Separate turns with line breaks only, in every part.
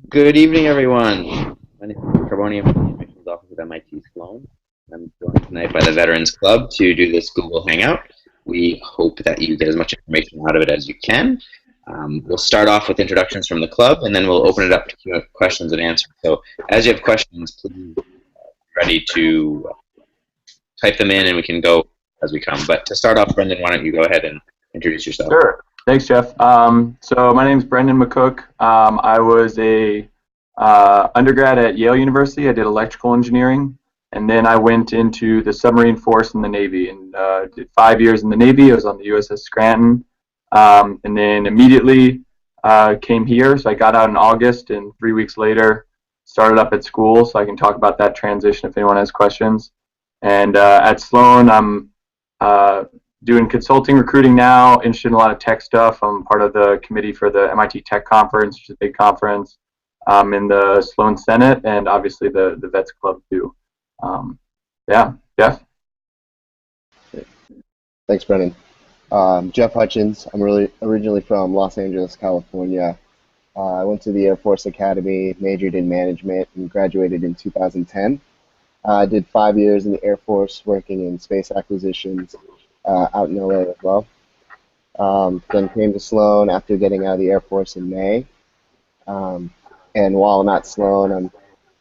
Good evening, everyone. My name is Carboni. I'm from the admissions office at MIT Sloan. I'm joined tonight by the Veterans Club to do this Google Hangout. We hope that you get as much information out of it as you can. We'll start off with introductions from the club, and then we'll open it up to questions and answers. So, as you have questions, please be ready to type them in, and we can go as we come. But to start off, Brendan, why don't you go ahead and introduce yourself?
Sure. Thanks, Jeff. So my name's Brendan Mccook. I was a undergrad at Yale University. I did electrical engineering, and then I went into the submarine force in the Navy and did 5 years in the Navy. I was on the USS Scranton, and then immediately came here. So I got out in August, and 3 weeks later started up at school. So I can talk about that transition if anyone has questions. And at Sloan, I'm doing consulting recruiting now, interested in a lot of tech stuff. I'm part of the committee for the MIT Tech Conference, which is a big conference, in the Sloan Senate, and obviously the Vets Club too. Yeah, Jeff?
Thanks, Brennan. Jeff Hutchins. I'm originally from Los Angeles, California. I went to the Air Force Academy, majored in management, and graduated in 2010. I did 5 years in the Air Force working in space acquisitions out in LA as well. Then came to Sloan after getting out of the Air Force in May. And while I'm at Sloan,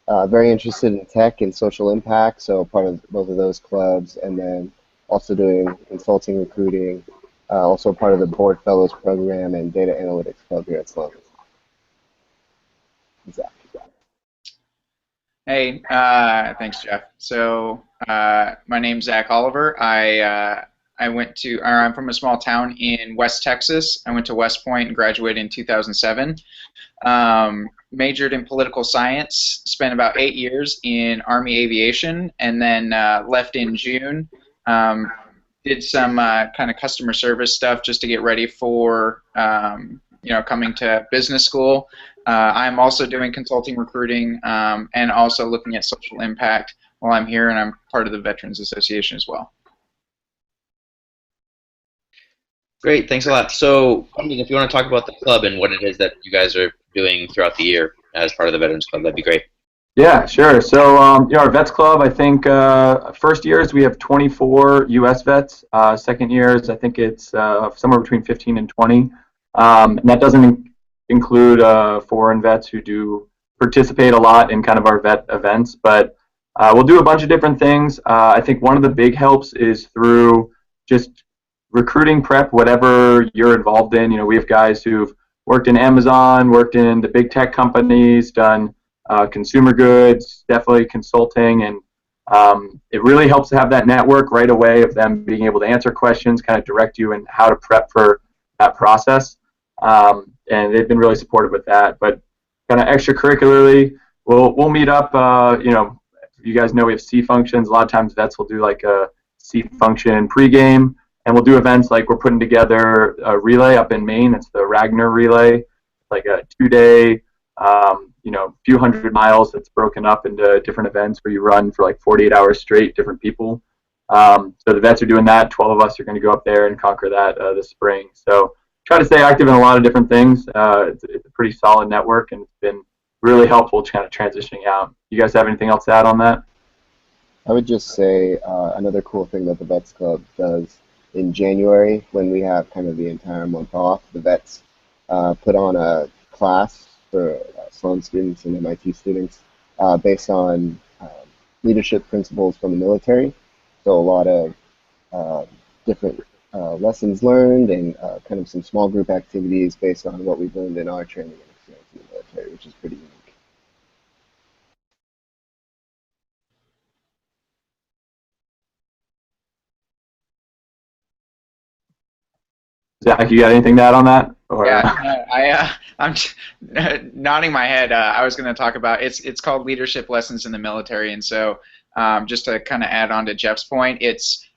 I'm very interested in tech and social impact, so part of both of those clubs, and then also doing consulting recruiting, also part of the Board Fellows program and data analytics club here at Sloan. Zack.
Hey, thanks, Jeff. So my name's Zack Oliver. I'm from a small town in West Texas. I went to West Point and graduated in 2007. Majored in political science, spent about 8 years in Army aviation, and then left in June. Did some kind of customer service stuff just to get ready for coming to business school. I'm also doing consulting recruiting and also looking at social impact while I'm here, and I'm part of the Veterans Association as well.
Great, thanks a lot. So, if you want to talk about the club and what it is that you guys are doing throughout the year as part of the Veterans Club, that'd be great.
Yeah, sure. So our Vets Club, I think first years we have 24 U.S. vets. Second years, I think it's somewhere between 15 and 20. And that doesn't include foreign vets who do participate a lot in kind of our vet events. But we'll do a bunch of different things. I think one of the big helps is through just recruiting prep, whatever you're involved in. We have guys who've worked in Amazon, worked in the big tech companies, done consumer goods, definitely consulting, and it really helps to have that network right away of them being able to answer questions, kind of direct you in how to prep for that process. And they've been really supportive with that. But kind of extracurricularly, we'll meet up. You guys know we have C functions. A lot of times vets will do like a C function pregame, and we'll do events like we're putting together a relay up in Maine. It's the Ragnar Relay, like a 2-day, few hundred miles that's broken up into different events where you run for like 48 hours straight, different people. So the vets are doing that. 12 of us are going to go up there and conquer that this spring. So try to stay active in a lot of different things. It's a pretty solid network, and it's been really helpful kind of transitioning out. You guys have anything else to add on that?
I would just say another cool thing that the Vets Club does in January, when we have kind of the entire month off, the vets put on a class for Sloan students and MIT students based on leadership principles from the military. So a lot of different lessons learned and kind of some small group activities based on what we've learned in our training and experience in the military, which is pretty unique.
Zach, you got anything to add on that? Or,
Yeah, I'm nodding my head. I was going to talk about it's called Leadership Lessons in the Military, and so just to kind of add on to Jeff's point, it's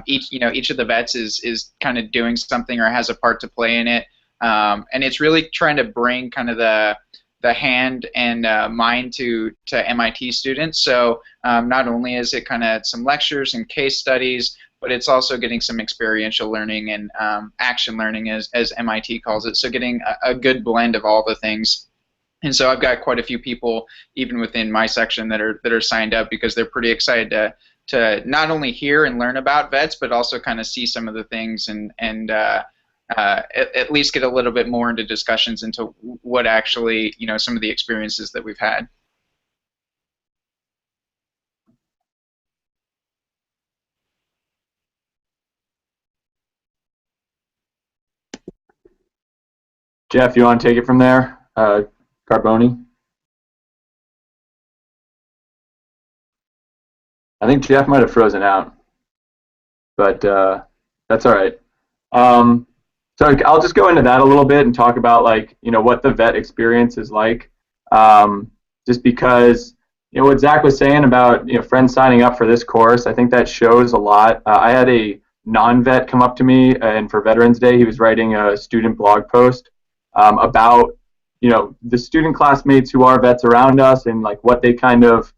each of the vets is kind of doing something or has a part to play in it, and it's really trying to bring kind of the hand and mind to MIT students. So not only is it kind of some lectures and case studies, but it's also getting some experiential learning and action learning, as MIT calls it. So getting a good blend of all the things And so I've got quite a few people, even within my section, that are signed up because they're pretty excited to not only hear and learn about vets, but also kind of see some of the things and at least get a little bit more into discussions into what actually, some of the experiences that we've had.
Jeff, you want to take it from there? Carboni? I think Jeff might have frozen out, but that's all right. So I'll just go into that a little bit and talk about what the vet experience is like. Just because what Zach was saying about friends signing up for this course, I think that shows a lot. I had a non-vet come up to me, and for Veterans Day, he was writing a student blog post about the student classmates who are vets around us and what they kind of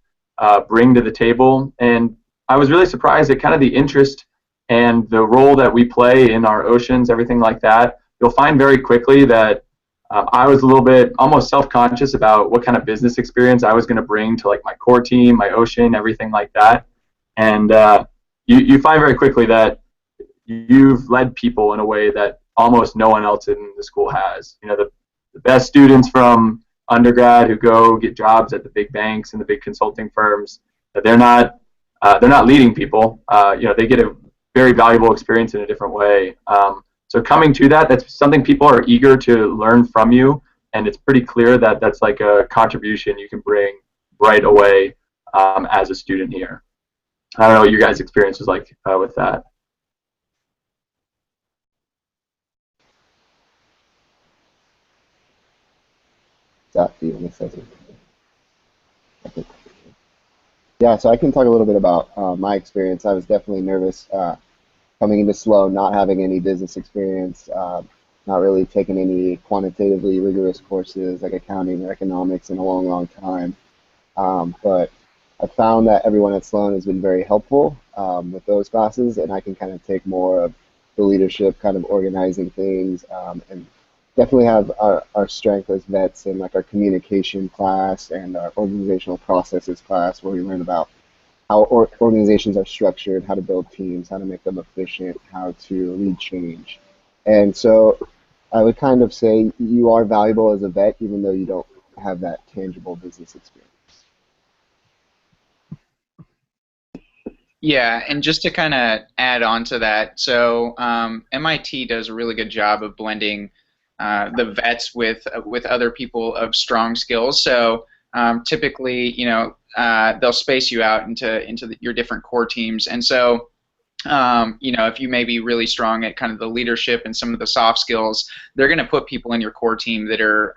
bring to the table. And I was really surprised at kind of the interest and the role that we play in our oceans, everything like that. You'll find very quickly that I was a little bit almost self-conscious about what kind of business experience I was going to bring to my core team, my ocean, everything like that. And you find very quickly that you've led people in a way that almost no one else in the school has. The best students from undergrad who go get jobs at the big banks and the big consulting firms, they're not leading people. They get a very valuable experience in a different way. So coming to that's something people are eager to learn from you, and it's pretty clear that that's like a contribution you can bring right away as a student here. I don't know what your guys' experience was like with that.
Zach, do you want to say something? Yeah, so I can talk a little bit about my experience. I was definitely nervous coming into Sloan, not having any business experience, not really taking any quantitatively rigorous courses like accounting or economics in a long, long time. But I found that everyone at Sloan has been very helpful with those classes, and I can kind of take more of the leadership, kind of organizing things, and definitely have our strength as vets in our communication class and our organizational processes class, where we learn about how organizations are structured, how to build teams, how to make them efficient, how to lead change. And so I would kind of say you are valuable as a vet even though you don't have that tangible business experience.
Yeah, and just to kind of add on to that, so MIT does a really good job of blending the vets with other people of strong skills. So typically, they'll space you out into your different core teams, and so if you may be really strong at kind of the leadership and some of the soft skills, they're going to put people in your core team that are,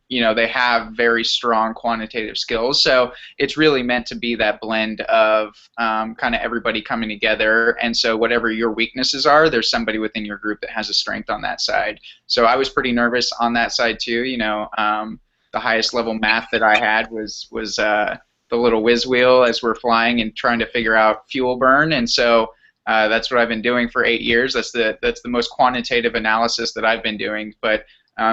they have very strong quantitative skills. So it's really meant to be that blend of kind of everybody coming together. And so whatever your weaknesses are, there's somebody within your group that has a strength on that side. So I was pretty nervous on that side too. The highest level math that I had was the little whiz wheel as we're flying and trying to figure out fuel burn. And so that's what I've been doing for 8 years. That's the most quantitative analysis that I've been doing. But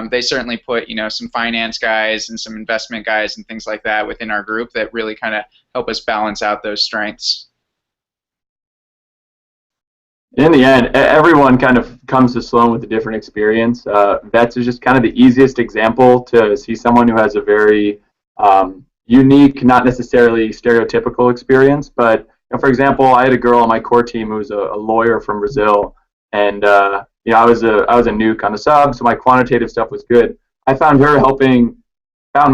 they certainly put some finance guys and some investment guys and things like that within our group that really kind of help us balance out those strengths.
In the end, everyone kind of comes to Sloan with a different experience. Vets is just kind of the easiest example to see someone who has a very unique, not necessarily stereotypical experience, but for example, I had a girl on my core team who was a lawyer from Brazil, and I was a nuke on the sub, so my quantitative stuff was good. I found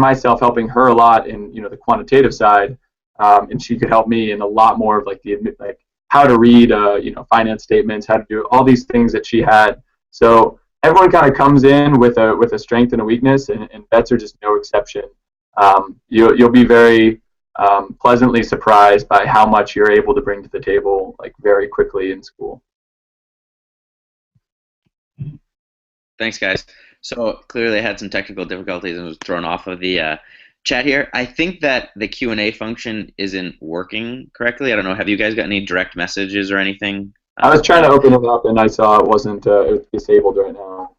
myself helping her a lot in the quantitative side, and she could help me in a lot more of how to read finance statements, how to do all these things that she had. So everyone kind of comes in with a strength and a weakness, and vets are just no exception. You'll be very pleasantly surprised by how much you're able to bring to the table very quickly in school.
Thanks, guys. So clearly I had some technical difficulties and was thrown off of the chat here. I think that the Q&A function isn't working correctly. I don't know. Have you guys got any direct messages or anything?
I was trying to open it up and I saw it wasn't it was disabled right now.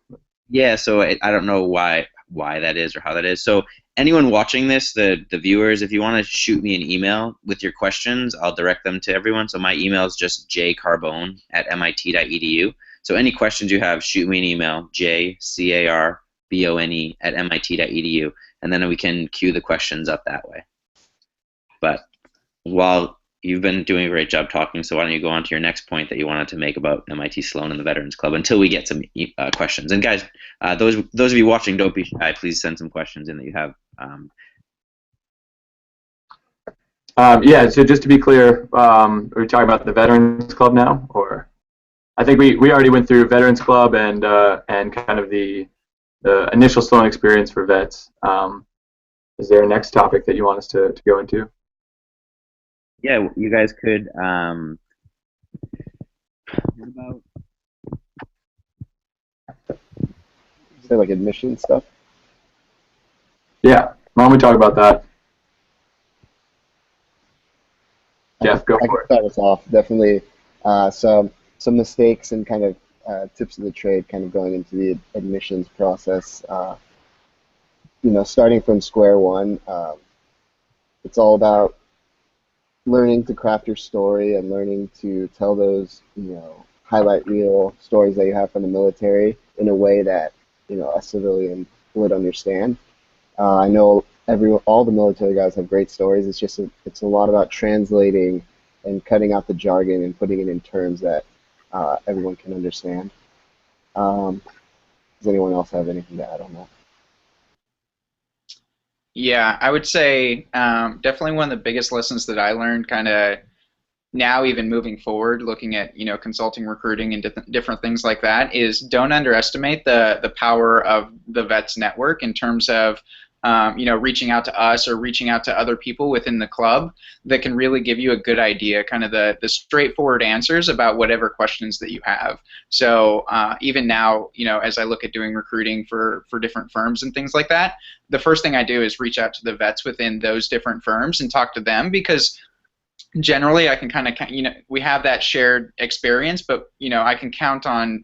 Yeah, so I don't know why why that is or how that is. So anyone watching this, the viewers, if you want to shoot me an email with your questions, I'll direct them to everyone. So my email is just jcarbone@mit.edu. So any questions you have, shoot me an email, jcarbone@mit.edu, and then we can queue the questions up that way. But while you've been doing a great job talking, so why don't you go on to your next point that you wanted to make about MIT Sloan and the Veterans Club until we get some questions. And guys, those of you watching, don't be shy. Please send some questions in that you have.
Yeah, so just to be clear, are we talking about the Veterans Club now? Or I think we already went through Veterans Club and kind of the initial Sloan experience for vets. Is there a next topic that you want us to go into?
Yeah, you guys could. What about?
Say like admission stuff.
Yeah, why don't we talk about that? Jeff, go
I
for
can
it.
start us off. Definitely some mistakes and kind of tips of the trade, kind of going into the admissions process. Starting from square one, it's all about learning to craft your story and learning to tell those, highlight reel stories that you have from the military in a way that, a civilian would understand. I know all the military guys have great stories. It's a lot about translating and cutting out the jargon and putting it in terms that everyone can understand. Does anyone else have anything to add on that?
Yeah, I would say definitely one of the biggest lessons that I learned kind of now, even moving forward, looking at consulting, recruiting, and different things like that, is don't underestimate the power of the vets network in terms of reaching out to us or reaching out to other people within the club that can really give you a good idea, kind of the straightforward answers about whatever questions that you have. So even now, as I look at doing recruiting for different firms and things like that, the first thing I do is reach out to the vets within those different firms and talk to them, because generally I can kind of, we have that shared experience, but I can count on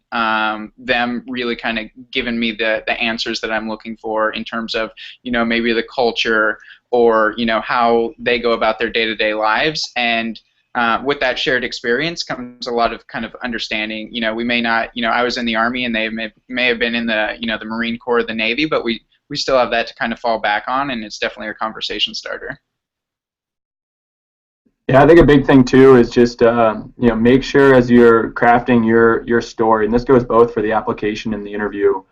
them really kind of giving me the answers that I'm looking for in terms of maybe the culture or how they go about their day-to-day lives. And with that shared experience comes a lot of kind of understanding. We may not, I was in the Army and they may have been in the the Marine Corps or the Navy, but we still have that to kind of fall back on, and it's definitely a conversation starter.
Yeah, I think a big thing too is just make sure as you're crafting your story, and this goes both for the application and the interview,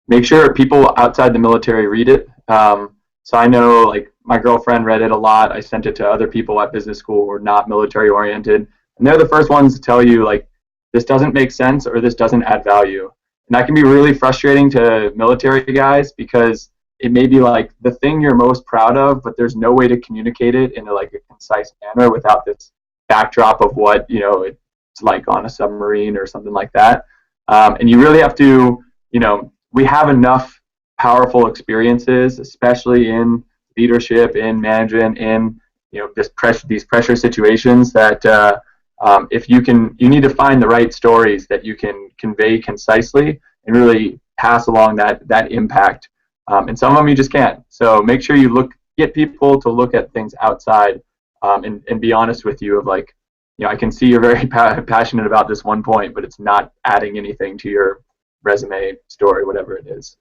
make sure people outside the military read it. So I know, like, my girlfriend read it a lot. I sent it to other people at business school who are not military oriented, and they're the first ones to tell you, like, this doesn't make sense or this doesn't add value. And that can be really frustrating to military guys, because it may be like the thing you're most proud of, but there's no way to communicate it in a concise manner without this backdrop of what it's like on a submarine or something like that. And you really have to, we have enough powerful experiences, especially in leadership, in management, in these pressure situations, that if you need to find the right stories that you can convey concisely and really pass along that impact. And some of them you just can't. So make sure you get people to look at things outside and be honest with you of, like, I can see you're very passionate about this one point, but it's not adding anything to your resume, story, whatever it is.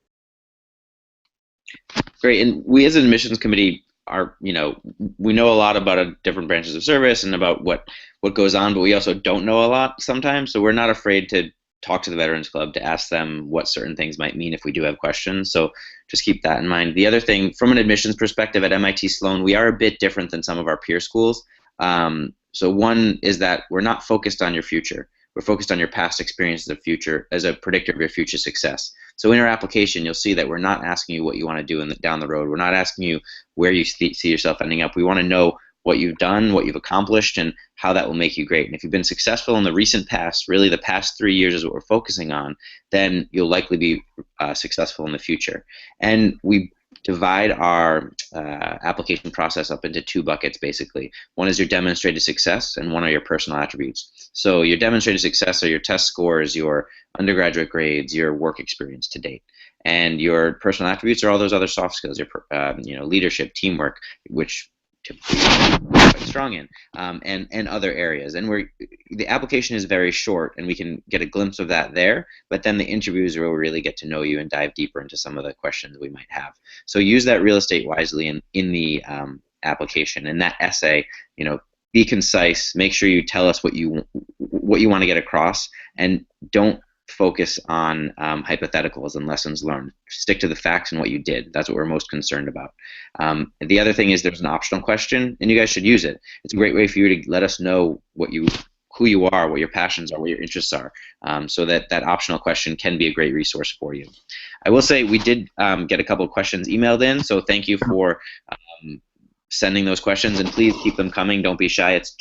Great. And we as an admissions committee are, we know a lot about different branches of service and about what goes on, but we also don't know a lot sometimes. So we're not afraid to talk to the Veterans Club to ask them what certain things might mean if we do have questions. So just keep that in mind. The other thing, from an admissions perspective at MIT Sloan, we are a bit different than some of our peer schools. So one is that we're not focused on your future. We're focused on your past experiences of future as a predictor of your future success. So in our application, you'll see that we're not asking you what you want to do down the road. We're not asking you where you see yourself ending up. We want to know what you've done, what you've accomplished, and how that will make you great. And if you've been successful in the recent past, really the past 3 years is what we're focusing on, then you'll likely be successful in the future. And we divide our application process up into two buckets, basically. One is your demonstrated success, and one are your personal attributes. So your demonstrated success are your test scores, your undergraduate grades, your work experience to date. And your personal attributes are all those other soft skills, your leadership, teamwork, which typically we're quite strong in, and other areas. And the application is very short, and we can get a glimpse of that there, but then the interviews will really get to know you and dive deeper into some of the questions we might have. So use that real estate wisely in the application. And that essay, be concise, make sure you tell us what you want to get across, and don't focus on hypotheticals and lessons learned. Stick to the facts and what you did. That's what we're most concerned about. The other thing is there's an optional question, and you guys should use it. It's a great way for you to let us know who you are, what your passions are, what your interests are, so that optional question can be a great resource for you. I will say we did get a couple of questions emailed in, so thank you for sending those questions, and please keep them coming. Don't be shy. It's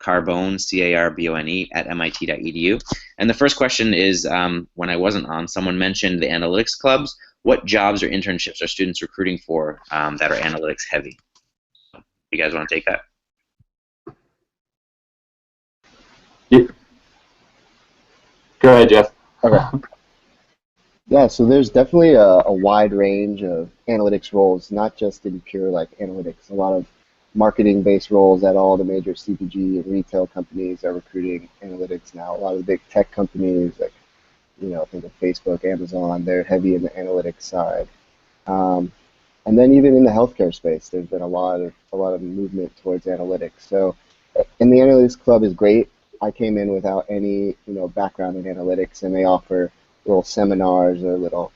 Carbone, C-A-R-B-O-N-E, at MIT.edu. And the first question is, when I wasn't on, someone mentioned the analytics clubs. What jobs or internships are students recruiting for that are analytics heavy? You guys want to take that?
Yeah. Go ahead, Jeff.
Okay. Yeah, so there's definitely a wide range of analytics roles, not just in pure analytics. A lot of marketing-based roles at all the major CPG and retail companies are recruiting analytics now. A lot of the big tech companies, think of Facebook, Amazon, they're heavy in the analytics side. And then even in the healthcare space, there's been a lot of movement towards analytics. So, and the analytics club is great. I came in without any background in analytics, and they offer little seminars or little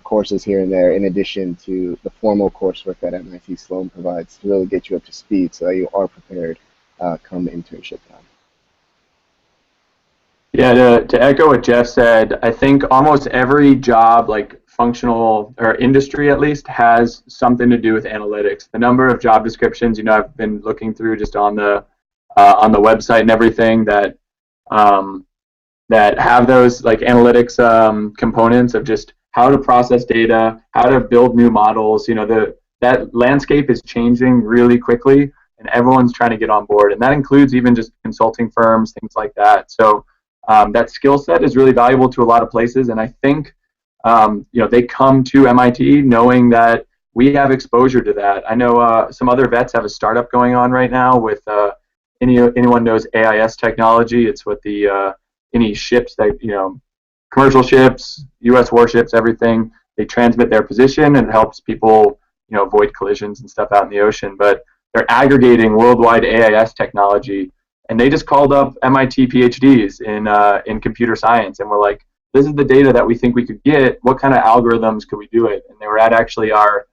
courses here and there, in addition to the formal coursework that MIT Sloan provides to really get you up to speed so that you are prepared come internship time.
Yeah, to echo what Jeff said, I think almost every job, like functional or industry at least, has something to do with analytics. The number of job descriptions, I've been looking through just on the website and everything that have those analytics components of just how to process data, how to build new models. That landscape is changing really quickly, and everyone's trying to get on board, and that includes even just consulting firms, things like that. So that skill set is really valuable to a lot of places, and I think they come to MIT knowing that we have exposure to that. I know some other vets have a startup going on right now with anyone knows AIS technology. It's what any ships that commercial ships, U.S. warships, everything, they transmit their position, and it helps people avoid collisions and stuff out in the ocean. But they're aggregating worldwide AIS technology, and they just called up MIT PhDs in computer science, and we're like, this is the data that we think we could get. What kind of algorithms could we do it? And they were at actually our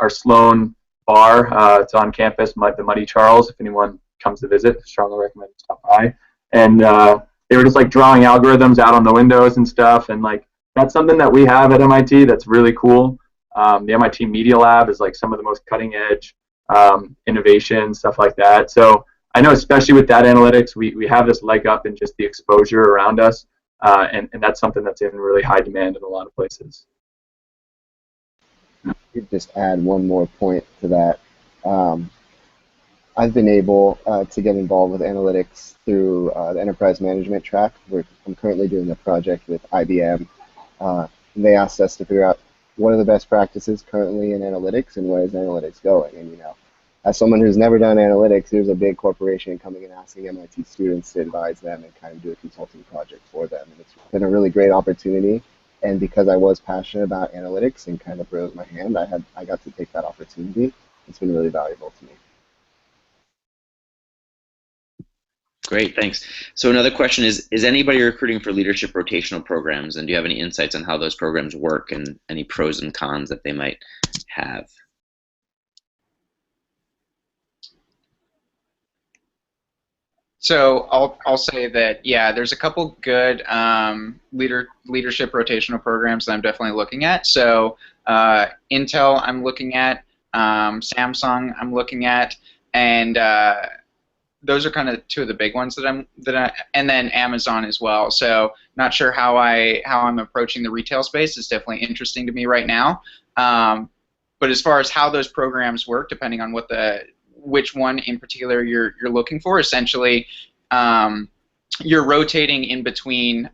Sloan bar. It's on campus, the Muddy Charles. If anyone comes to visit, strongly recommend to stop by. And they were just drawing algorithms out on the windows and stuff, and that's something that we have at MIT that's really cool. The MIT Media Lab is some of the most cutting edge innovation, stuff like that. So I know, especially with data analytics, we have this leg up in just the exposure around us, and that's something that's in really high demand in a lot of places.
Just add one more point to that. I've been able to get involved with analytics through the enterprise management track. I'm currently doing a project with IBM. They asked us to figure out what are the best practices currently in analytics and where is analytics going. And as someone who's never done analytics, there's a big corporation coming and asking MIT students to advise them and kind of do a consulting project for them. And it's been a really great opportunity. And because I was passionate about analytics and kind of rose my hand, I got to take that opportunity. It's been really valuable to me.
Great, thanks. So another question is anybody recruiting for leadership rotational programs, and do you have any insights on how those programs work and any pros and cons that they might have?
So I'll say that, yeah, there's a couple good leadership rotational programs that I'm definitely looking at. So Intel I'm looking at, Samsung I'm looking at, and those are kind of two of the big ones and then Amazon as well. So not sure how I'm approaching the retail space. It's definitely interesting to me right now. But as far as how those programs work, depending on which one in particular you're looking for, essentially, you're rotating in between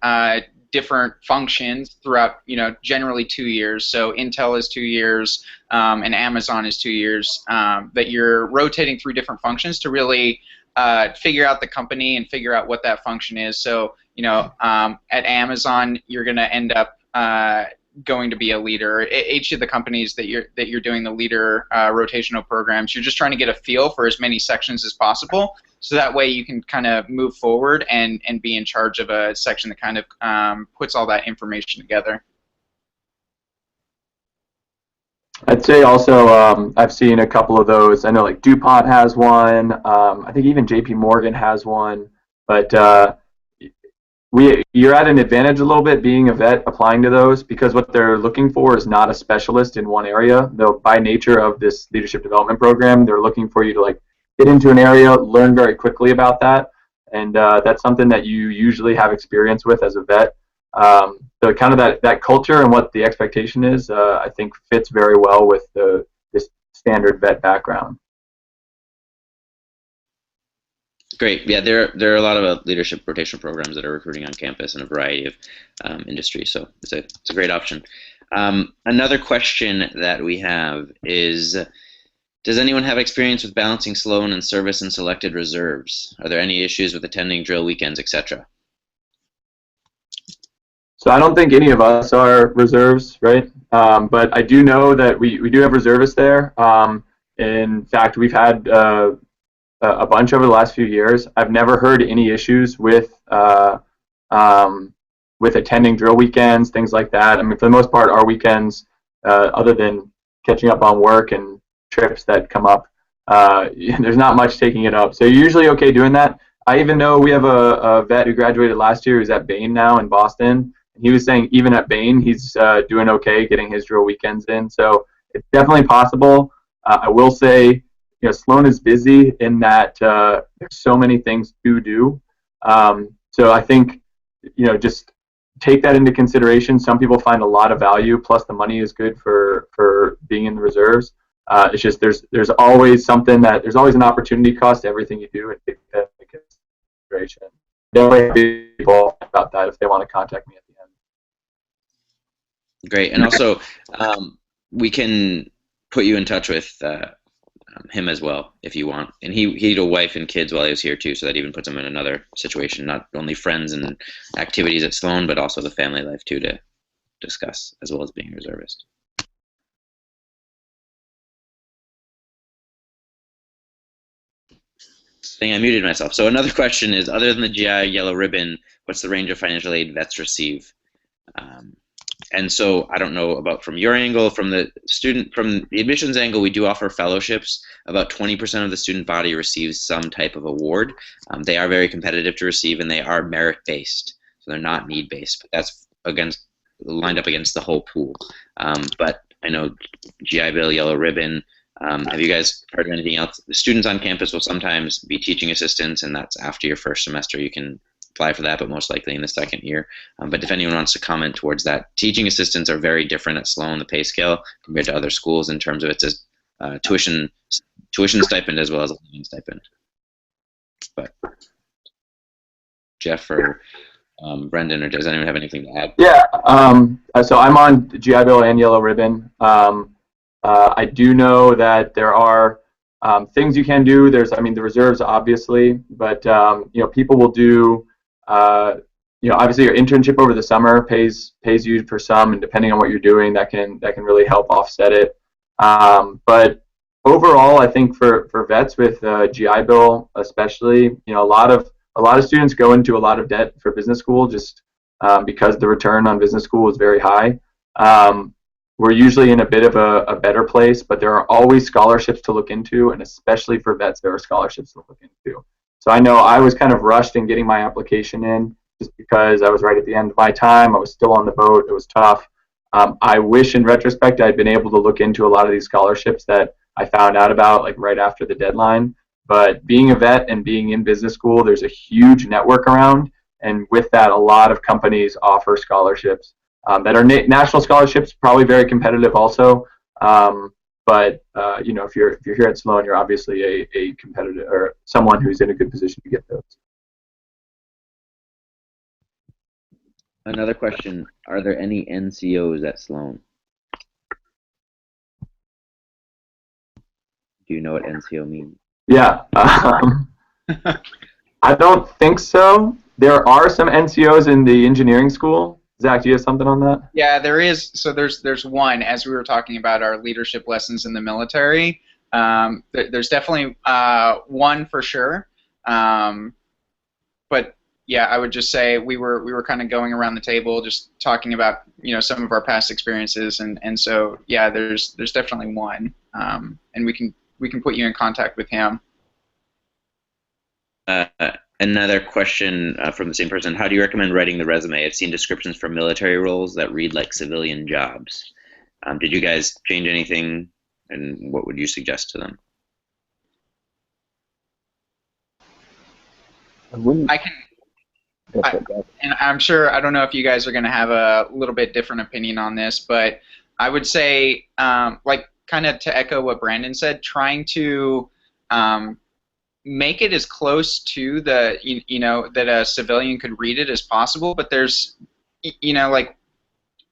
different functions throughout, generally 2 years. So Intel is 2 years, and Amazon is 2 years. That you're rotating through different functions to really figure out the company and figure out what that function is. So, at Amazon, you're going to end up going to be a leader. Each of the companies that you're doing the leader rotational programs, you're just trying to get a feel for as many sections as possible, so that way you can kind of move forward and be in charge of a section that kind of puts all that information together.
I'd say also I've seen a couple of those. I know like DuPont has one. I think even JP Morgan has one. But you're at an advantage a little bit being a vet applying to those, because what they're looking for is not a specialist in one area. Though by nature of this leadership development program, they're looking for you to like get into an area, learn very quickly about that, and that's something that you usually have experience with as a vet. So kind of that culture and what the expectation is, I think fits very well with this standard vet background.
Great. Yeah, there are a lot of leadership rotational programs that are recruiting on campus in a variety of industries, so it's a great option. Another question that we have is, does anyone have experience with balancing Sloan and service and selected reserves? Are there any issues with attending drill weekends, etc.?
So I don't think any of us are reserves, right? But I do know that we do have reservists there. In fact, we've had a bunch over the last few years. I've never heard any issues with attending drill weekends, things like that. I mean, for the most part, our weekends, other than catching up on work and trips that come up, there's not much taking it up. So you're usually okay doing that. I even know we have a vet who graduated last year who's at Bain now in Boston. He was saying even at Bain, he's doing okay getting his drill weekends in. So it's definitely possible. I will say, Sloan is busy in that there's so many things to do. So I think, just take that into consideration. Some people find a lot of value, plus the money is good for being in the reserves. It's just there's always there's always an opportunity cost to everything you do, and take that into consideration. Definitely be people about that if they want to contact me at the end.
Great, and also we can put you in touch with him as well if you want. And he had a wife and kids while he was here too, so that even puts him in another situation, not only friends and activities at Sloan, but also the family life too to discuss, as well as being a reservist. I think I muted myself. So another question is, other than the GI yellow ribbon, what's the range of financial aid vets receive? And so I don't know about from your angle, from the admissions angle, we do offer fellowships. About 20% of the student body receives some type of award. They are very competitive to receive, and they are merit-based, so they're not need-based. But that's lined up against the whole pool. But I know GI Bill, yellow ribbon. Have you guys heard of anything else? The students on campus will sometimes be teaching assistants, and that's after your first semester. You can apply for that, but most likely in the second year. But if anyone wants to comment towards that, teaching assistants are very different at Sloan, the pay scale, compared to other schools in terms of its tuition stipend as well as a living stipend. But Jeff or Brendan, or does anyone have anything to add?
Yeah, so I'm on GI Bill and yellow ribbon. I do know that there are things you can do. The reserves obviously, but people will do. Obviously your internship over the summer pays you for some, and depending on what you're doing, that can really help offset it. But overall, I think for vets with GI Bill especially, a lot of students go into a lot of debt for business school just because the return on business school is very high. We're usually in a bit of a better place, but there are always scholarships to look into, and especially for vets, there are scholarships to look into. So I know I was kind of rushed in getting my application in just because I was right at the end of my time. I was still on the boat. It was tough. I wish in retrospect I'd been able to look into a lot of these scholarships that I found out about like right after the deadline. But being a vet and being in business school, there's a huge network around, and with that, a lot of companies offer scholarships that are national scholarships, probably very competitive also. But you know, if you're here at Sloan, you're obviously a competitor or someone who's in a good position to get those.
Another question: are there any NCOs at Sloan? Do you know what NCO means?
Yeah, I don't think so. There are some NCOs in the engineering school. Zach, do you have something on that?
Yeah, there is. So there's one, as we were talking about our leadership lessons in the military. There's definitely one for sure. But yeah, I would just say we were kind of going around the table, just talking about some of our past experiences, and so yeah, there's definitely one, and we can put you in contact with him.
Another question from the same person: how do you recommend writing the resume? I've seen descriptions for military roles that read like civilian jobs. Did you guys change anything, and what would you suggest to them?
I can. And I'm sure, I don't know if you guys are going to have a little bit different opinion on this, but I would say, like, kind of to echo what Brandon said, trying to make it as close to the, that a civilian could read it as possible. But there's, like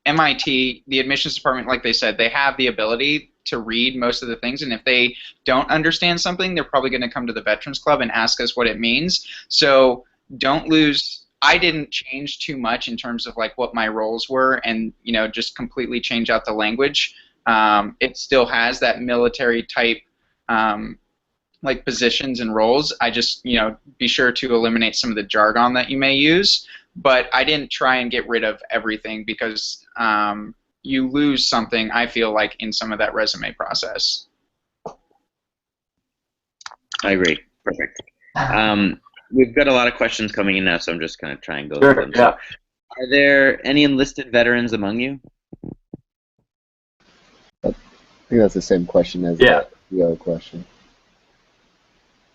MIT, the admissions department, like they said, they have the ability to read most of the things, and if they don't understand something, they're probably going to come to the Veterans Club and ask us what it means. So don't lose. I didn't change too much in terms of like what my roles were, and just completely change out the language. It still has that military type like positions and roles. I just be sure to eliminate some of the jargon that you may use, but I didn't try and get rid of everything, because you lose something, I feel like, in some of that resume process.
I agree. Perfect. We've got a lot of questions coming in now, so I'm just going to try and go through them.
Yeah.
So, are there any enlisted veterans among you?
I think that's the same question as the other question.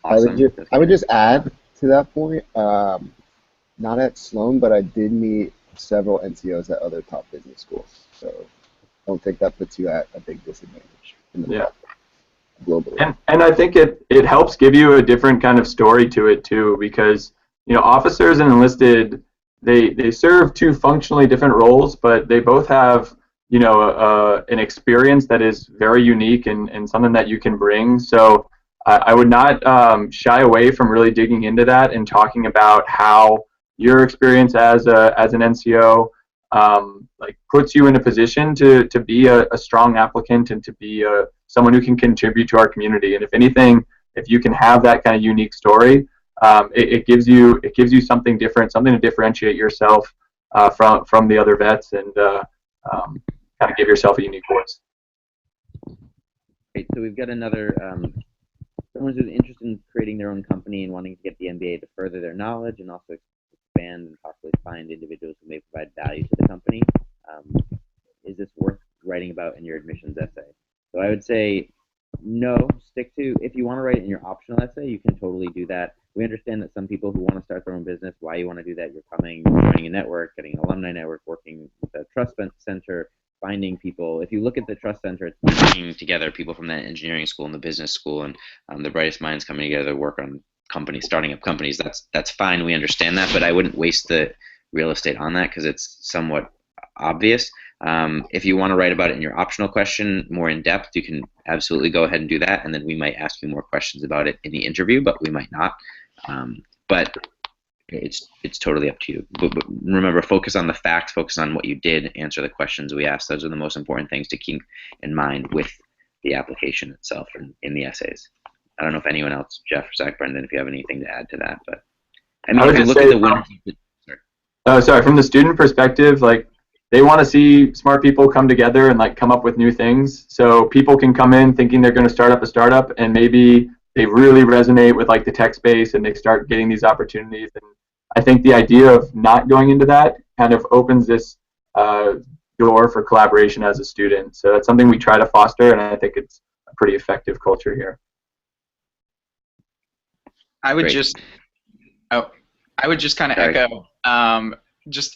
Awesome.
I would just add to that point, not at Sloan, but I did meet several NCOs at other top business schools. So I don't think that puts you at a big disadvantage in the globally.
And I think it helps give you a different kind of story to it too, because officers and enlisted, they serve two functionally different roles, but they both have an experience that is very unique and something that you can bring. So I would not shy away from really digging into that and talking about how your experience as an NCO like puts you in a position to be a strong applicant and to be someone who can contribute to our community. And if anything, if you can have that kind of unique story, it gives you something different, something to differentiate yourself from the other vets, and kind of give yourself a unique voice.
Great. So we've got another someone who's interested in creating their own company and wanting to get the MBA to further their knowledge and also expand and possibly find individuals who may provide value to the company. Is this worth writing about in your admissions essay? So I would say no. Stick to, if you want to write it in your optional essay, you can totally do that. We understand that some people who want to start their own business, why you want to do that, you're joining a network, getting an alumni network, working with a trust center, finding people. If you look at the trust center, it's bringing together people from the engineering school and the business school, and the brightest minds coming together to work on companies, starting up companies. That's fine. We understand that, but I wouldn't waste the real estate on that because it's somewhat obvious. If you want to write about it in your optional question more in depth, you can absolutely go ahead and do that, and then we might ask you more questions about it in the interview, but we might not. But it's totally up to you. But remember, focus on the facts, focus on what you did, answer the questions we asked. Those are the most important things to keep in mind with the application itself and in the essays. I don't know if anyone else, Jeff, Zach, Brendan, if you have anything to add to that, but I mean, if you look at the winners.
Sorry, from the student perspective, like, they want to see smart people come together and like come up with new things. So people can come in thinking they're going to start up a startup, and maybe they really resonate with like the tech space and they start getting these opportunities. And I think the idea of not going into that kind of opens this door for collaboration as a student. So that's something we try to foster, and I think it's a pretty effective culture here.
I would just kind of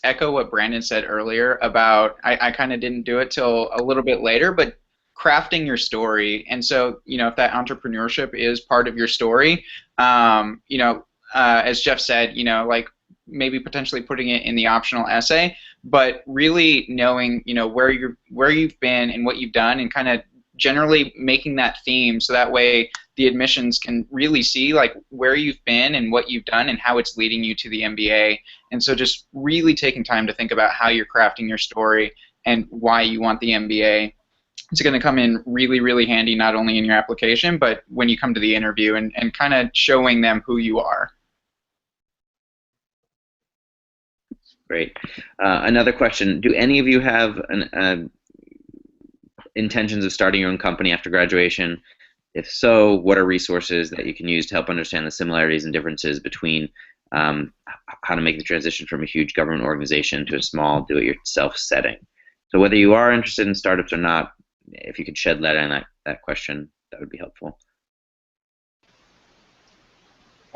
echo what Brandon said earlier about I kind of didn't do it till a little bit later, but crafting your story. And so, if that entrepreneurship is part of your story, as Jeff said, like maybe potentially putting it in the optional essay, but really knowing, where you've been and what you've done, and kind of generally making that theme, so that way the admissions can really see like where you've been and what you've done and how it's leading you to the MBA. And so just really taking time to think about how you're crafting your story and why you want the MBA. It's going to come in really, really handy, not only in your application, but when you come to the interview, and kind of showing them who you are.
Great. Another question: do any of you have intentions of starting your own company after graduation? If so, what are resources that you can use to help understand the similarities and differences between how to make the transition from a huge government organization to a small do-it-yourself setting? So whether you are interested in startups or not, if you could shed light on that question, that would be helpful.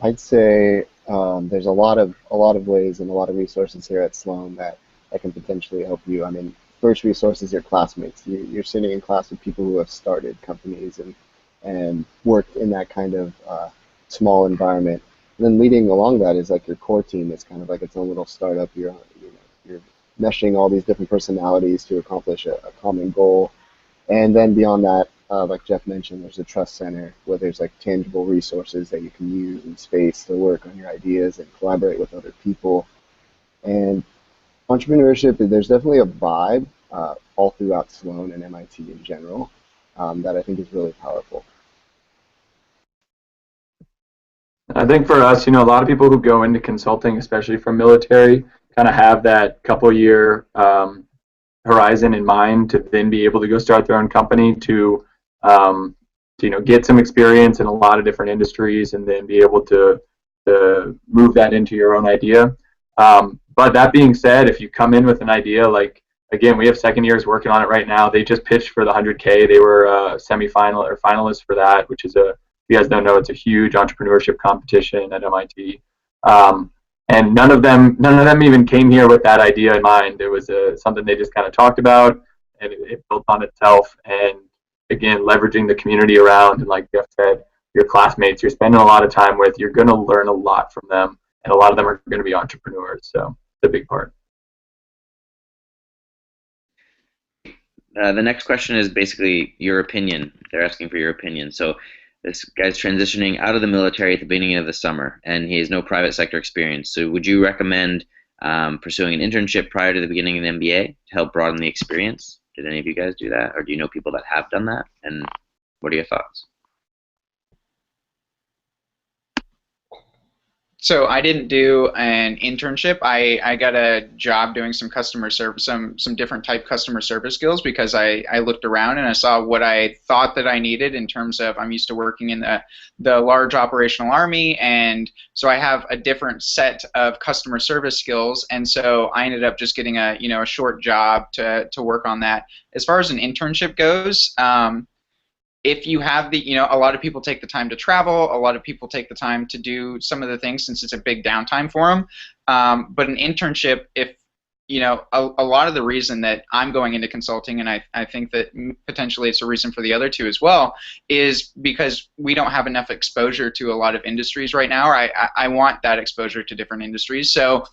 I'd say there's a lot of ways and a lot of resources here at Sloan that can potentially help you. I mean, first resource is your classmates. You're sitting in class with people who have started companies and worked in that kind of small environment. And then leading along that is like your core team. It's kind of like its own little startup. You're meshing all these different personalities to accomplish a common goal. And then beyond that, like Jeff mentioned, there's a trust center where there's like tangible resources that you can use in space to work on your ideas and collaborate with other people. And entrepreneurship, there's definitely a vibe all throughout Sloan and MIT in general that I think is really powerful.
I think for us, a lot of people who go into consulting, especially from military, kind of have that couple-year horizon in mind to then be able to go start their own company to get some experience in a lot of different industries and then be able to move that into your own idea. But that being said, if you come in with an idea, like, again, we have second years working on it right now. They just pitched for the 100K. They were semifinal or finalists for that, which is if you guys don't know, it's a huge entrepreneurship competition at MIT. And none of them even came here with that idea in mind. It was something they just kind of talked about, and it built on itself. And again, leveraging the community around, and like Jeff said, your classmates you're spending a lot of time with, you're going to learn a lot from them, and a lot of them are going to be entrepreneurs. So it's a big part.
The next question is basically your opinion. They're asking for your opinion. So this guy's transitioning out of the military at the beginning of the summer, and he has no private sector experience. So would you recommend pursuing an internship prior to the beginning of the MBA to help broaden the experience? Did any of you guys do that, or do you know people that have done that? And what are your thoughts?
So I didn't do an internship. I got a job doing some customer service, some different type customer service skills, because I looked around and I saw what I thought that I needed in terms of, I'm used to working in the large operational army, and so I have a different set of customer service skills, and so I ended up just getting a short job to work on that. As far as an internship goes, if you have a lot of people take the time to travel, a lot of people take the time to do some of the things since it's a big downtime for them. But an internship, if, a lot of the reason that I'm going into consulting, and I think that potentially it's a reason for the other two as well, is because we don't have enough exposure to a lot of industries right now, or I want that exposure to different industries. So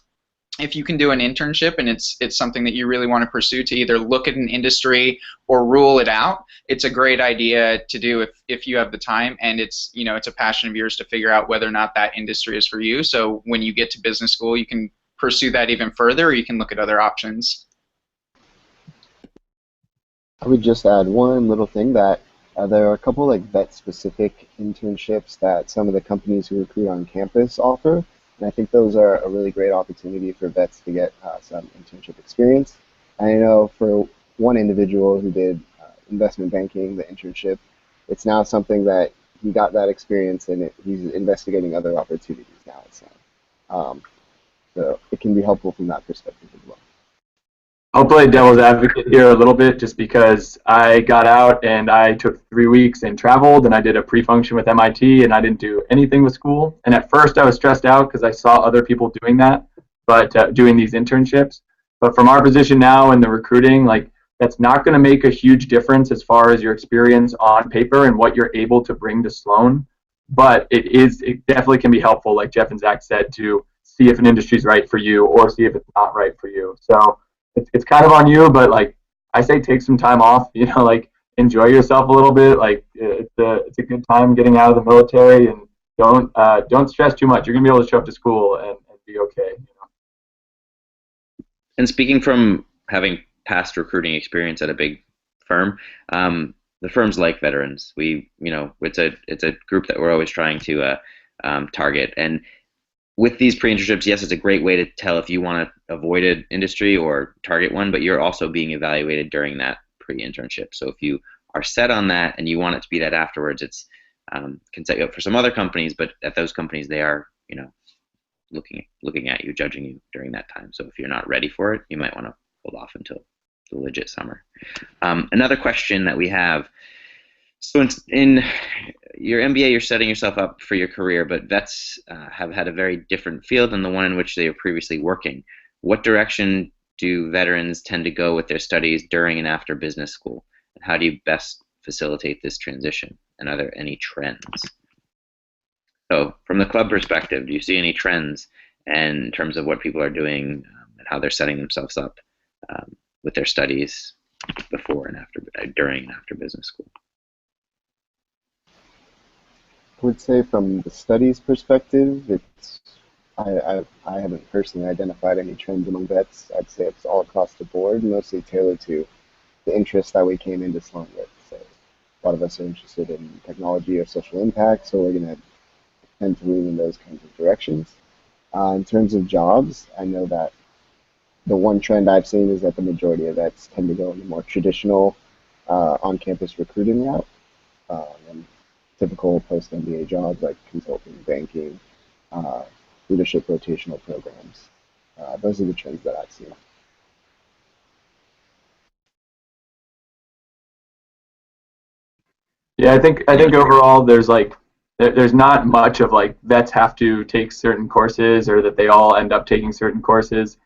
if you can do an internship and it's something that you really want to pursue, to either look at an industry or rule it out, it's a great idea to do if you have the time, and it's a passion of yours to figure out whether or not that industry is for you. So when you get to business school, you can pursue that even further, or you can look at other options.
I would just add one little thing that there are a couple like vet-specific internships that some of the companies who recruit on campus offer. And I think those are a really great opportunity for vets to get some internship experience. I know for one individual who did investment banking, the internship, it's now something that he got that experience, and he's investigating other opportunities now. So it can be helpful from that perspective as well.
I'll play devil's advocate here a little bit, just because I got out and I took 3 weeks and traveled, and I did a pre-function with MIT, and I didn't do anything with school. And at first I was stressed out because I saw other people doing that, but doing these internships. But from our position now in the recruiting, like, That's not going to make a huge difference as far as your experience on paper and what you're able to bring to Sloan. But it definitely can be helpful, like Jeff and Zach said, to see if an industry is right for you or see if it's not right for you. So it's kind of on you, but like I say, take some time off, like enjoy yourself a little bit. Like it's a good time getting out of the military, and don't stress too much. You're going to be able to show up to school and be okay.
And speaking from having past recruiting experience at a big firm, the firms like veterans. It's a group that we're always trying to target. And with these pre-internships, yes, it's a great way to tell if you want to avoid an industry or target one, but you're also being evaluated during that pre-internship. So if you are set on that and you want it to be that afterwards, it's can set you up for some other companies, but at those companies they are, looking at you, judging you during that time. So if you're not ready for it, you might want to hold off until the legit summer. Another question that we have. So in your MBA, you're setting yourself up for your career, but vets have had a very different field than the one in which they were previously working. What direction do veterans tend to go with their studies during and after business school? And how do you best facilitate this transition? And are there any trends? So from the club perspective, do you see any trends in terms of what people are doing and how they're setting themselves up with their studies before and after, during and after business school?
I would say from the studies perspective, I haven't personally identified any trends among vets. I'd say it's all across the board, mostly tailored to the interests that we came into Sloan with. So a lot of us are interested in technology or social impact, so we're going to tend to lean in those kinds of directions. In terms of jobs, I know that the one trend I've seen is that the majority of vets tend to go in the more traditional on-campus recruiting route. And typical post-MBA jobs like consulting, banking, leadership rotational programs. Those are the trends that I've seen.
Yeah, I think overall there's not much of like vets have to take certain courses or that they all end up taking certain courses.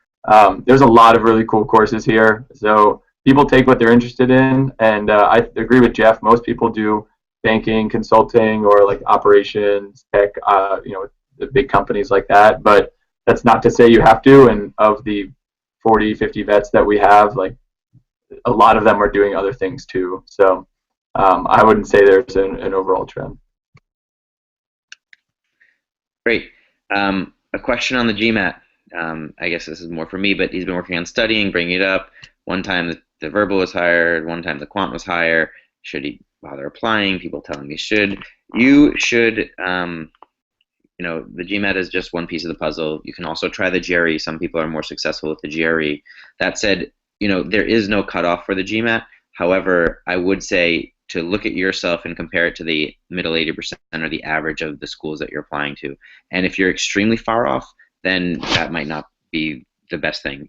There's a lot of really cool courses here, so people take what they're interested in, and I agree with Jeff. Most people do banking, consulting, or like operations, tech, the big companies like that. But that's not to say you have to. And of the 40, 50 vets that we have, like a lot of them are doing other things too. So I wouldn't say there's an overall trend.
Great. A question on the GMAT. I guess this is more for me, but he's been working on studying, bringing it up. One time the verbal was higher, one time the quant was higher. Should he bother applying? People telling me should. You should, the GMAT is just one piece of the puzzle. You can also try the GRE. Some people are more successful with the GRE. That said, there is no cutoff for the GMAT. However, I would say to look at yourself and compare it to the middle 80% or the average of the schools that you're applying to. And if you're extremely far off, then that might not be the best thing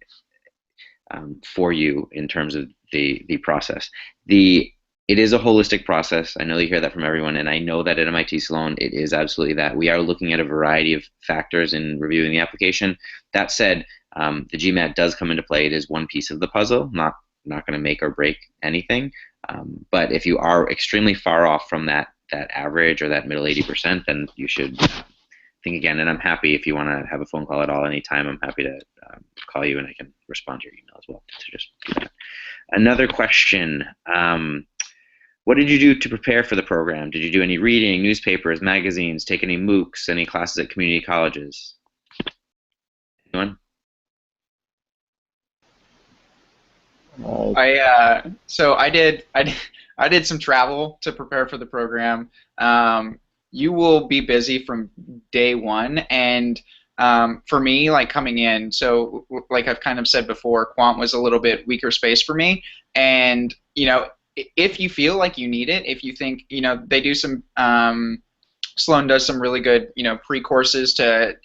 for you in terms of the process. It is a holistic process. I know you hear that from everyone, and I know that at MIT Sloan it is absolutely that. We are looking at a variety of factors in reviewing the application. That said, the GMAT does come into play. It is one piece of the puzzle, not going to make or break anything. But if you are extremely far off from that average or that middle 80%, then you should think again. And I'm happy if you want to have a phone call at all anytime. I'm happy to call you and I can respond to your email as well. So just do that. Another question. What did you do to prepare for the program? Did you do any reading, newspapers, magazines, take any MOOCs, any classes at community colleges? Anyone?
I did some travel to prepare for the program. You will be busy from day one, and for me, like coming in, so like I've kind of said before, quant was a little bit weaker space for me, and if you feel like you need it, if you think they do some Sloan does some really good pre-courses to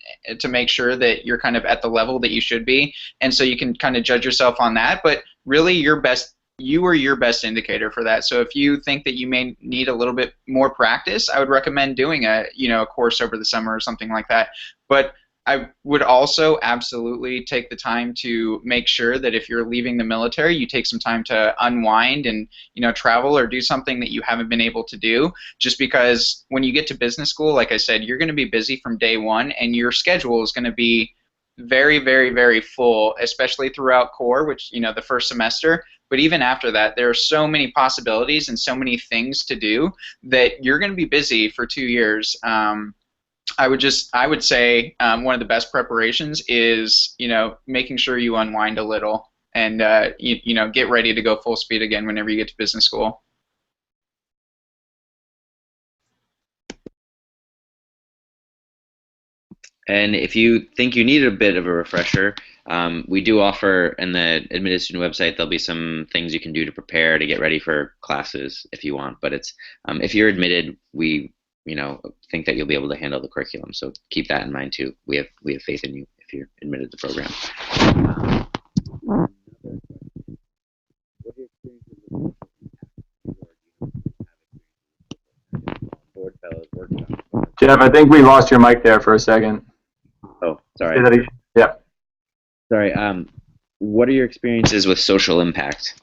make sure that you're kind of at the level that you should be, and so you can kind of judge yourself on that. But really, you are your best indicator for that. So if you think that you may need a little bit more practice, I would recommend doing a course over the summer or something like that. But I would also absolutely take the time to make sure that if you're leaving the military, you take some time to unwind and, travel or do something that you haven't been able to do. Just because when you get to business school, like I said, you're going to be busy from day one, and your schedule is going to be very, very, very full, especially throughout core, which, the first semester. But even after that, there are so many possibilities and so many things to do that you're going to be busy for 2 years. I would say one of the best preparations is, making sure you unwind a little and, get ready to go full speed again whenever you get to business school.
And if you think you need a bit of a refresher, we do offer in the admitted student website, there'll be some things you can do to prepare to get ready for classes if you want. But it's if you're admitted, we think that you'll be able to handle the curriculum. So keep that in mind too. We have faith in you if you're admitted to the program.
Jeff, I think we lost your mic there for a second.
Oh, sorry.
Yeah.
Sorry. What are your experiences with social impact?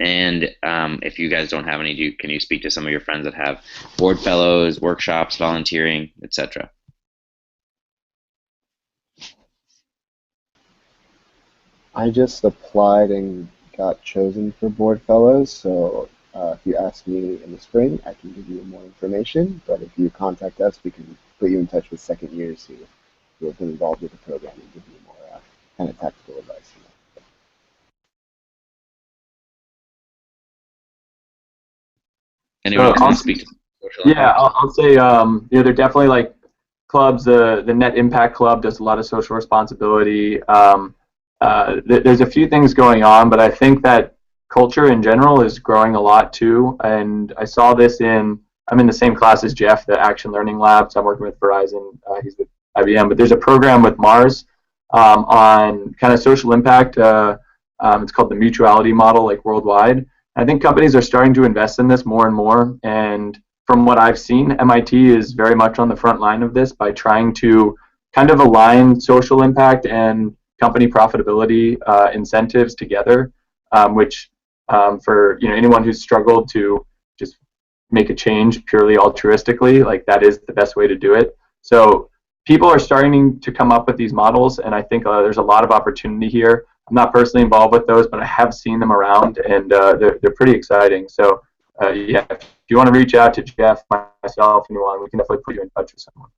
And if you guys don't have any, can you speak to some of your friends that have board fellows, workshops, volunteering, etc.?
I just applied and got chosen for board fellows, so if you ask me in the spring, I can give you more information. But if you contact us, we can put you in touch with second years who have been involved with the program and give you more kind of tactical advice.
Anyone else want to speak to social impact?
Yeah, I'll say they're definitely like clubs. The Net Impact Club does a lot of social responsibility. There's a few things going on, but I think that culture in general is growing a lot too. And I saw this I'm in the same class as Jeff, the Action Learning Labs. I'm working with Verizon. He's with IBM. But there's a program with Mars on kind of social impact. It's called the mutuality model, like worldwide. I think companies are starting to invest in this more and more. And from what I've seen, MIT is very much on the front line of this by trying to kind of align social impact and company profitability incentives together, which for anyone who's struggled to just make a change purely altruistically, like that is the best way to do it. So people are starting to come up with these models, and I think there's a lot of opportunity here. I'm not personally involved with those, but I have seen them around, and they're pretty exciting. So yeah, if you want to reach out to Jeff, myself, anyone, we can definitely put you in touch with someone.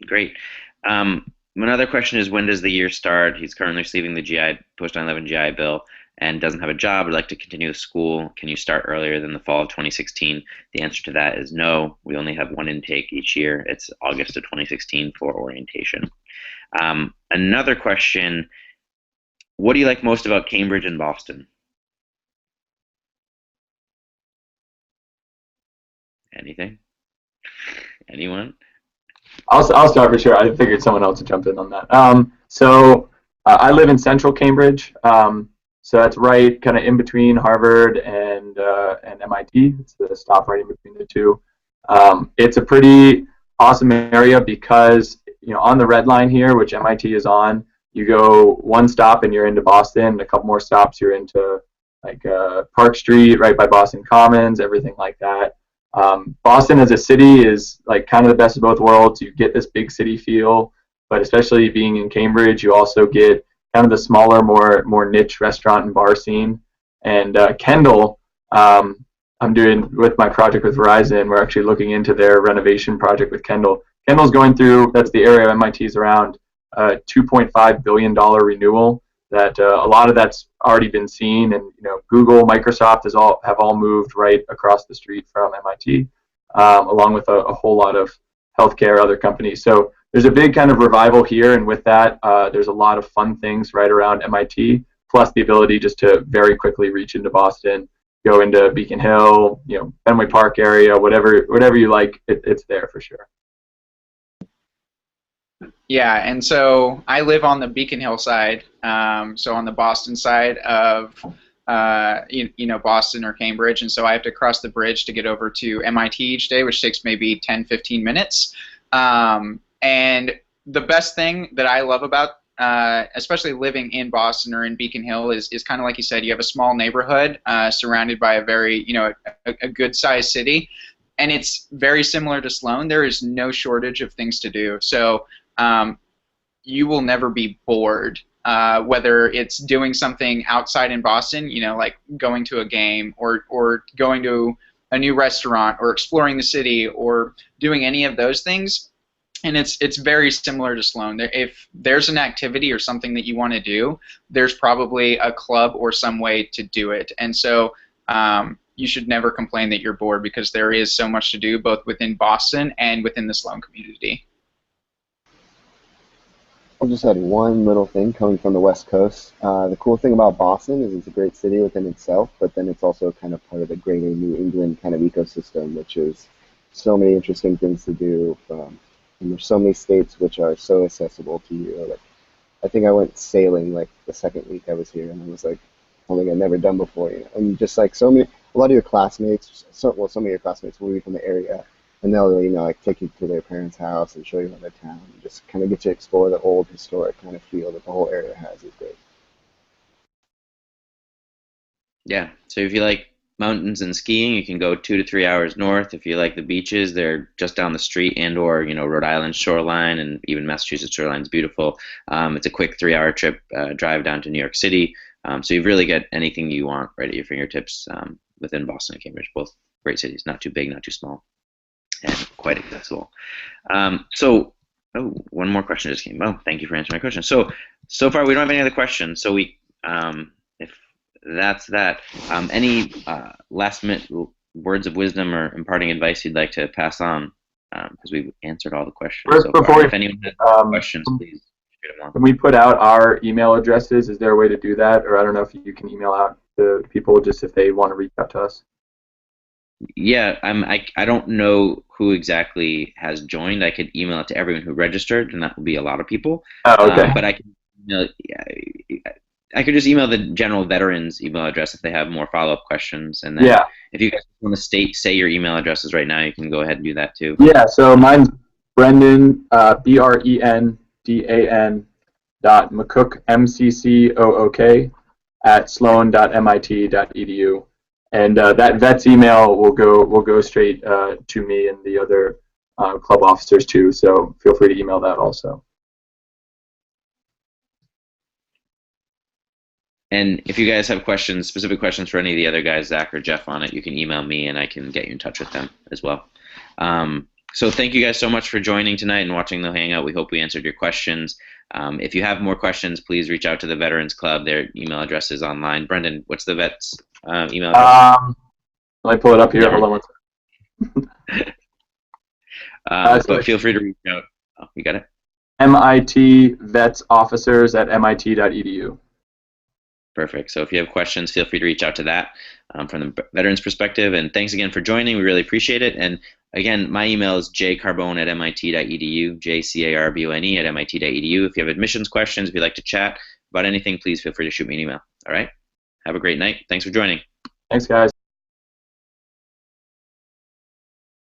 Great. Another question is, when does the year start? He's currently receiving the post 9/11 GI Bill and doesn't have a job, would like to continue with school. Can you start earlier than the fall of 2016? The answer to that is no. We only have one intake each year. It's August of 2016 for orientation. Another question, what do you like most about Cambridge and Boston? Anything? Anyone?
I'll start for sure. I figured someone else would jump in on that. I live in central Cambridge, so that's right kind of in between Harvard and MIT. It's the stop right in between the two. It's a pretty awesome area because on the red line here, which MIT is on, you go one stop and you're into Boston. A couple more stops, you're into like Park Street, right by Boston Commons, everything like that. Boston as a city is like kind of the best of both worlds. You get this big city feel, but especially being in Cambridge, you also get kind of the smaller, more niche restaurant and bar scene. And Kendall, I'm doing with my project with Verizon, we're actually looking into their renovation project with Kendall. Kendall's going through, that's the area MIT's around, $2.5 billion renewal. That a lot of that's already been seen, and Google, Microsoft have all moved right across the street from MIT, along with a whole lot of healthcare, other companies. So there's a big kind of revival here, and with that, there's a lot of fun things right around MIT, plus the ability just to very quickly reach into Boston, go into Beacon Hill, Fenway Park area, whatever you like, it's there for sure.
Yeah, and so I live on the Beacon Hill side, so on the Boston side of Boston or Cambridge, and so I have to cross the bridge to get over to MIT each day, which takes maybe 10, 15 minutes. And the best thing that I love about, especially living in Boston or in Beacon Hill, is kind of like you said. You have a small neighborhood surrounded by a very, a good-sized city, and it's very similar to Sloan. There is no shortage of things to do, so you will never be bored. Whether it's doing something outside in Boston, like going to a game or going to a new restaurant or exploring the city or doing any of those things. And it's very similar to Sloan. If there's an activity or something that you want to do, there's probably a club or some way to do it. And so you should never complain that you're bored, because there is so much to do both within Boston and within the Sloan community.
I'll just add one little thing coming from the West Coast. The cool thing about Boston is it's a great city within itself, but then it's also kind of part of the greater New England kind of ecosystem, which is so many interesting things to do. And there's so many states which are so accessible to you. Like, I think I went sailing like the second week I was here, and it was like something I'd never done before. And just like a lot of your classmates, some of your classmates will be from the area, and they'll like take you to their parents' house and show you around their town, and just kind of get you to explore the old historic kind of feel that the whole area has. Is great.
Yeah. So if you like mountains and skiing, you can go 2 to 3 hours north. If you like the beaches, they're just down the street, and/or Rhode Island shoreline, and even Massachusetts shoreline is beautiful. It's a quick 3-hour trip drive down to New York City. So you really get anything you want right at your fingertips within Boston and Cambridge. Both great cities, not too big, not too small, and quite accessible. One more question just came. Oh, thank you for answering my question. So far we don't have any other questions. So if that's that, any last minute words of wisdom or imparting advice you'd like to pass on? Because we've answered all the questions so far. If anyone has questions, please shoot them on.
When we put out our email addresses, is there a way to do that? Or I don't know if you can email out to people just if they want to reach out to us.
Yeah, I don't know who exactly has joined. I could email it to everyone who registered, and that will be a lot of people.
Oh, okay.
But I can email, I could just email the general veterans email address if they have more follow-up questions. And then if you guys want to say your email addresses right now, you can go ahead and do that too.
Yeah, so mine's Brendan, BRENDAN .Mccook, MCCOOK, at sloan.mit.edu. And that vet's email will go straight to me and the other club officers too. So feel free to email that also.
And if you guys have questions, specific questions for any of the other guys, Zach or Jeff, on it, you can email me and I can get you in touch with them as well. So thank you guys so much for joining tonight and watching the Hangout. We hope we answered your questions. If you have more questions, please reach out to the Veterans Club. Their email address is online. Brendan, what's the vet's email address?
Let me pull it up here. Hold on one second.
But feel free to reach out. Oh, you got it?
MIT Vets Officers at MIT.edu.
Perfect. So if you have questions, feel free to reach out to that from the veterans perspective. And thanks again for joining. We really appreciate it. And again, my email is jcarbone@mit.edu, jcarbone@mit.edu. If you have admissions questions, if you'd like to chat about anything, please feel free to shoot me an email. All right? Have a great night. Thanks for joining.
Thanks, guys.